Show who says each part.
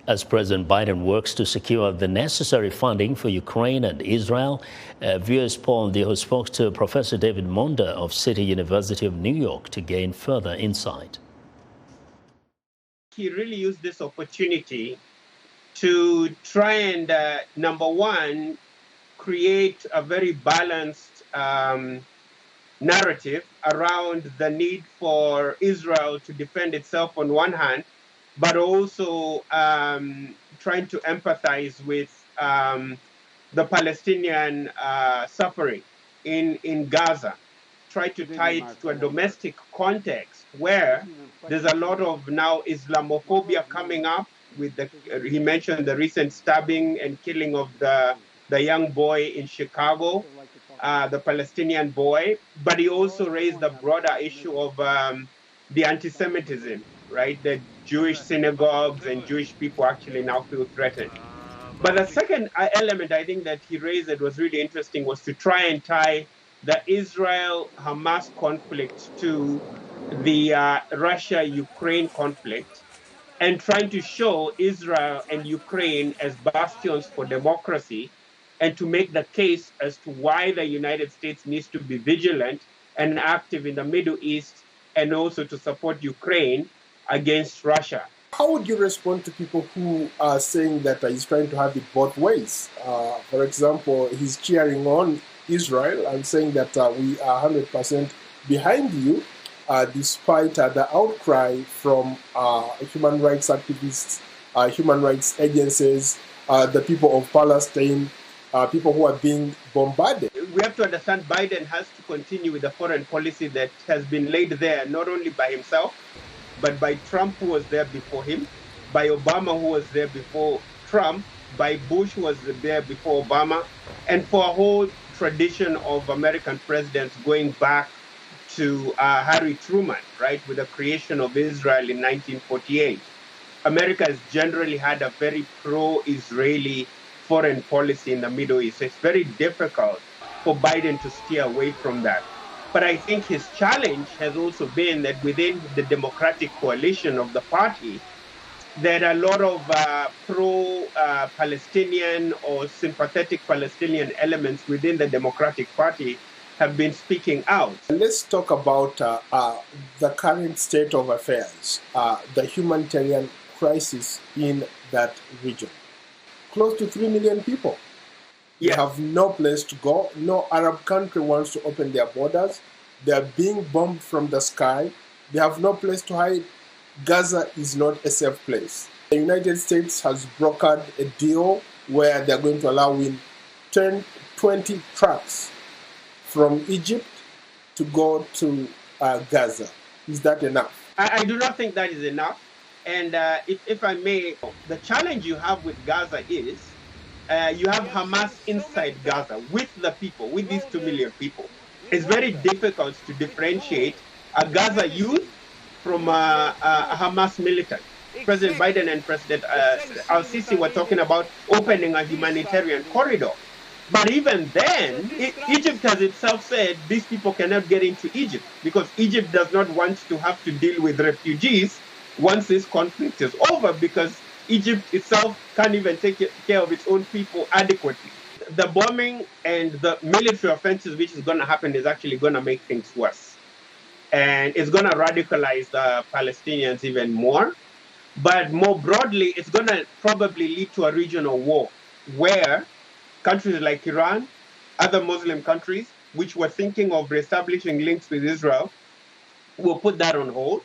Speaker 1: As President Biden works to secure the necessary funding for Ukraine and Israel, viewers Paul Ndiho spoke to Professor David Monda of City University of New York to gain further insight.
Speaker 2: He really used this opportunity to try and, number one, create a very balanced narrative around the need for Israel to defend itself on one hand, but also trying to empathize with the Palestinian suffering in Gaza. Try to tie it to a domestic context where there's a lot of now Islamophobia coming up with he mentioned the recent stabbing and killing of the young boy in Chicago, the Palestinian boy, but he also raised the broader issue of the anti-Semitism, right? The Jewish synagogues and Jewish people actually now feel threatened. But the second element I think that he raised that was really interesting was to try and tie the Israel-Hamas conflict to the Russia-Ukraine conflict and trying to show Israel and Ukraine as bastions for democracy and to make the case as to why the United States needs to be vigilant and active in the Middle East and also to support Ukraine against Russia.
Speaker 3: How would you respond to people who are saying that he's trying to have it both ways? For example, he's cheering on Israel and saying that we are 100% behind you, despite the outcry from human rights activists, human rights agencies, the people of Palestine, people who are being bombarded.
Speaker 2: We have to understand Biden has to continue with the foreign policy that has been laid there, not only by himself, but by Trump, who was there before him, by Obama, who was there before Trump, by Bush, who was there before Obama, and for a whole tradition of American presidents going back to Harry Truman, right, with the creation of Israel in 1948. America has generally had a very pro-Israeli foreign policy in the Middle East. It's very difficult for Biden to steer away from that. But I think his challenge has also been that within the Democratic coalition of the party, there are a lot of pro-Palestinian or sympathetic Palestinian elements within the Democratic Party have been speaking out.
Speaker 3: Let's talk about the current state of affairs, the humanitarian crisis in that region. Close to 3 million people. They have no place to go. No Arab country wants to open their borders. They are being bombed from the sky. They have no place to hide. Gaza is not a safe place. The United States has brokered a deal where they're going to allow in 20 trucks from Egypt to go to Gaza. Is that enough?
Speaker 2: I do not think that is enough. And if I may, the challenge you have with Gaza is you have Hamas inside Gaza with the people, with these 2 million people. It's very difficult to differentiate a Gaza youth from a Hamas militant. President Biden and President al-Sisi were talking about opening a humanitarian corridor. But even then, Egypt has itself said these people cannot get into Egypt because Egypt does not want to have to deal with refugees once this conflict is over because Egypt itself can't even take care of its own people adequately. The bombing and the military offenses which is going to happen is actually going to make things worse. And it's going to radicalize the Palestinians even more. But more broadly, it's going to probably lead to a regional war where countries like Iran, other Muslim countries, which were thinking of reestablishing links with Israel, will put that on hold.